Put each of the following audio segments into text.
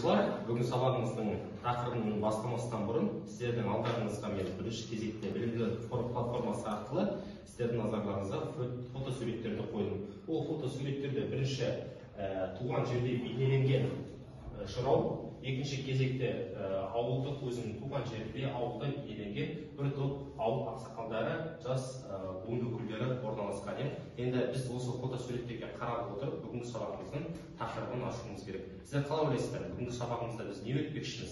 Бүгін сабағымыздың тақырыбын бастамастан бұрын сіздердің алдарыңызға мен бірінші кезекте білімді платформасы арқылы сіздердің назарларыңызға фотосуреттерді қойдым. Ол фотосуреттерде бірінші туған жерде бейнеленген жырау, екінші кезекте ауылдық өзінің туған жерде ауылда бейнеленген бір топ ауыл ақсақалдары, жас буын өкілдері орналасқан. Енді біз осы фотосуреттерге қарап отырып, бүгінгі сабағымыздың тақырыбын ашуымыз керек. Сіздер қалай ойлайсыздар? Бүгінгі сабағымызда біз не өтпекшіміз?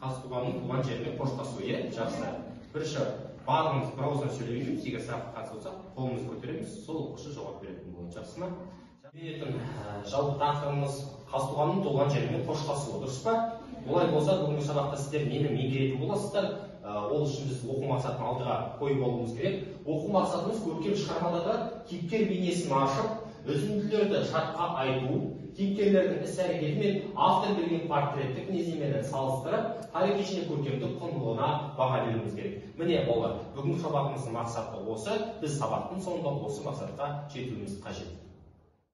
Қазтуғанның туған жерімен қоштасу, жақсы. Бірінші барлығымыз бір ауыздан сөйлемейміз, егер сұраққа қатысып отырсақ, қолымызды көтереміз, сол оқушы жауап беретін болады, жақсы ма? Жалпы тақырыбымыз Қазтуғанның туған жерімен қоштасуы, дұрыс па? Олай болса, бүгінгі сабақта сіздер нені меңгеретін боласыздар? Ол үшін біз оқу мақсатын алдыға қойып алуымыз керек. Оқу мақсатымыз көркем шығармаларда кейіпкер бейнесін ашып, үзінділерді шартқа айту, кейіпкерлердің іс-әрекеті мен автор берген портреттік мінездемені салыстырып, тарих кешені көркемдік құндылығына баға беруіміз керек. Міне олар, бүгінгі сабағымыздың мақсаты осы, біз сабақтың соңында осы мақсатқа жетуіміз қажет.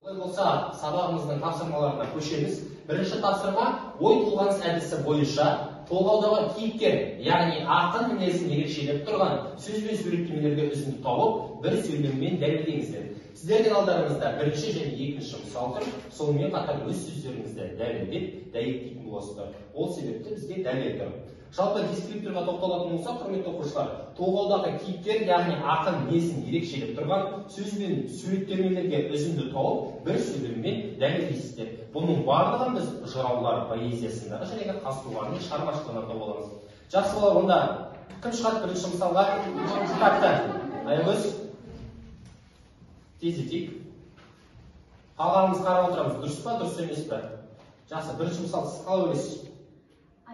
Олай болса, сабағымыздың тапсырмаларына көшеміз. Бірінші тапсырма ой толғаныс әдісі бойынша толғаудағы кейіпкер, яғни ақын мінезін ерекшелеп тұрған сөз бен суреттемелерге үзінді тауып, бір сөйлеммен дәлелдеңіздер. Сіздердің алдарыңызда бірінші және екінші мысал тұр, сонымен қатар өз сөздеріңізді дәлелдеп дәйектейтін боласыздар. Ол себепті бізге дәлел тұр. Жалпы дескриптивқа тоқталатын болса, құрметті оқушылар, толғаудағы кейіпкер, яғни ақын мінезін ерекшелеп тұрған сөз бен суреттемелерге үзінді тауып, бір сөйлеммен дәлелдейсіздер. Бұның барлығын біз жыраулар поэзиясындағы және Қазтуғанның шығармашылығынан тауып аламыз. Жақсы болар, онда кім шығады бірінші мысалға? Кітапты. Аягөз. Тездетейік. Қалғанымыз қарап отырамыз. Дұрыс па, дұрыс емес пе? Жақсы, бірінші мысал сіз қалай ойлайсыз?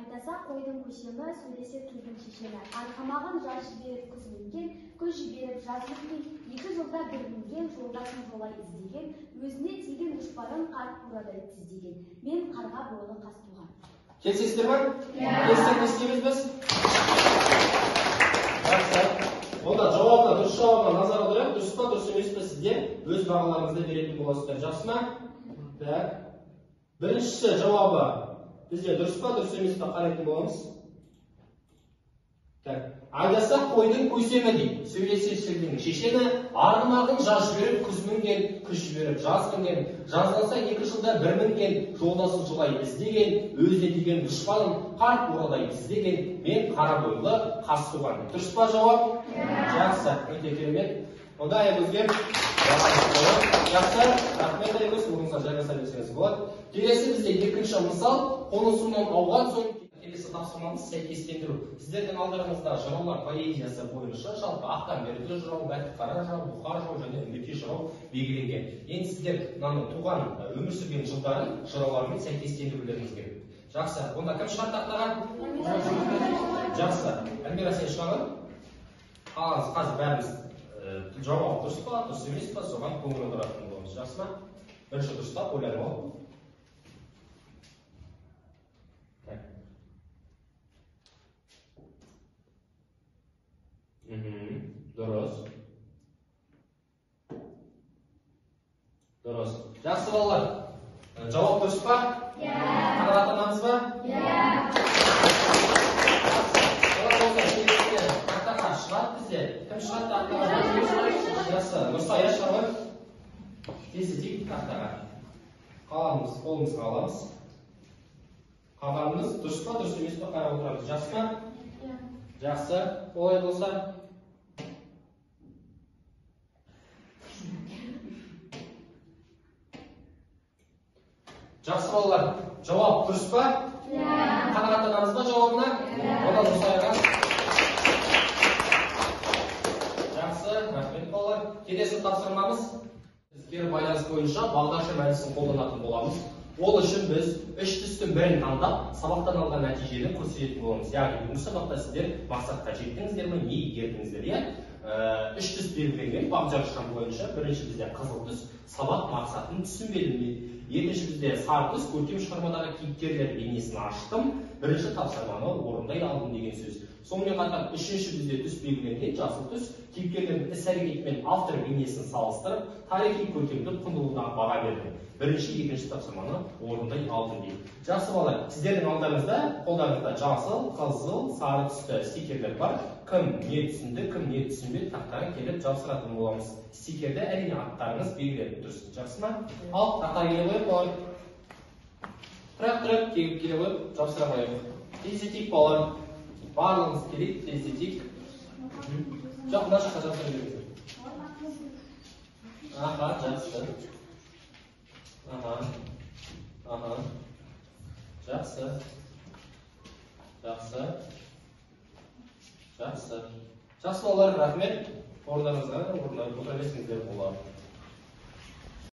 Айтаса қойдың көшемі, сөйлесе тілдің шешемі. Арқамағын жаз жіберіп күз мінген, күз жіберіп жаз мінген, 2 жылда бір мінген, жолдасын жолай іздеген, өзіне тиген дұшпарын қарт бурадай тіздеген. Мен қарға бойлы Қазтуған. Келісесіздер ме? Келіссек не істейміз біз? Жақсы. Онда жауабына, дұрыс жауабына назар аударайық. Дұрыс па, дұрыс емес пе, сіздер өз бағаларыңызды беретін боласыздар. Жақсы ма? Так. Біріншісі жауабы бізде дұрыс па, дұрыс емес пе қарайтын боламыз. Айдаса қойдың көсемі дейді. Сөйлесе тілдің шешені, арғымағын жаз жіберіп күз мінген, күз жіберіп жаз мінген, жазғанса 2 жылда бір мінген, жолдасын жолай іздеген, өзіне тиген дұшпанын қарт бурадай тіздеген, мен қара бойлы Қазтуған. Дұрыс па жауап? Жақсы, өте керемет. Онда Аягөзге жақсы, рахмет Аягөз, орныңызға жайғаса берсеңіз болады. Келесі бізде екінші мысал, қонысынан ауған соң келесі тапсырмамыз сәйкестендіру. Сіздердің алдарыңызда жыраулар поэзиясы бойынша жалпы Ақтанберді жырау, Бәтіқара жырау, Бұқар жырау және Үмбетей жырау белгіленген. Енді сіздер туған өмір сүрген жылдарын жыраулармен сәйкестендірулеріңіз керек. Жақсы, онда кім шығар тақтаға? Жақсы, Әлмира сен шығарың? Қалаңыз, қазір бәріміз жауап дұрыс па, дұрыс емес па, соған көңіл аударатын боламыз. Жақсы ма? Бірінші дұрыстап ойланып алып. Дұрыс. Дұрыс. Жақсы балалар. Жауап дұрыс па? Қаратанамыз ба? Тақтаға шығады бізде. Кім шығады тақтаға? Жақсы. Нұрсая шығады. Тездетейік тақтаға. Қаламыз, қолымызға аламыз. Қалғанымыз дұрыс па, дұрыс емес па қарап отырамыз. Жақсы па? Жақсы. Олай болса. Жақсы балалар, жауап дұрыс па? Қанағаттанамыз ба жауабына? Одан Нұрсаяға. Жақсы, рахмет балалар. Келесі тапсырмамыз кері байланыс бойынша бағдаршам әдісін қолданатын боламыз. Ол үшін біз 3 түстің бірін таңдап, сабақтан алған нәтижені көрсететін боламыз. Яғни бүгінгі сабақта сіздер мақсатқа жеттіңіздер ме, не игердіңіздер? 3 түс белгіленген бағдаршам бойынша. Бірінші бізде қызыл түс, сабақ мақсатын түсінбедім. Екінші бізде сары түс, көркем шығармадағы кейіпкерлер бейнесін аштым. Бірінші тапсырманы орындай алдым деген сөз. Сонымен қатар үшінші бізде түс белгіленген жасыл түс кейіпкерлердің іс-әрекеті мен автор бейнесін салыстырып, тарихи көркемдік құндылығына баға берді. Бірінші, екінші тапсырманы орындай алдым дейді. Жақсы балалар, сіздердің алдарыңызда, қолдарыңызда жасыл, қызыл, сары түсті стикерлер бар. Кім не түсінді, кім не түсінбеді, тақтаға келіп жабыстыратын боламыз. Стикерде әрине аттарыңыз белгіленіп тұрсын. Жақсы ма? Ал тақтаға келе қойып балалар. Тұрып келе қойып жабыстыра қойып. Тездетейік балалар. Барлығыңыз келейік, тездетейік. Жоқ, мына жаққа жабыстыра беріңіздер. Аха, жақсы. Аха. Жақсы. Жақсы балалар, рахмет. Орындарыңызға отыра берсеңіздер болады.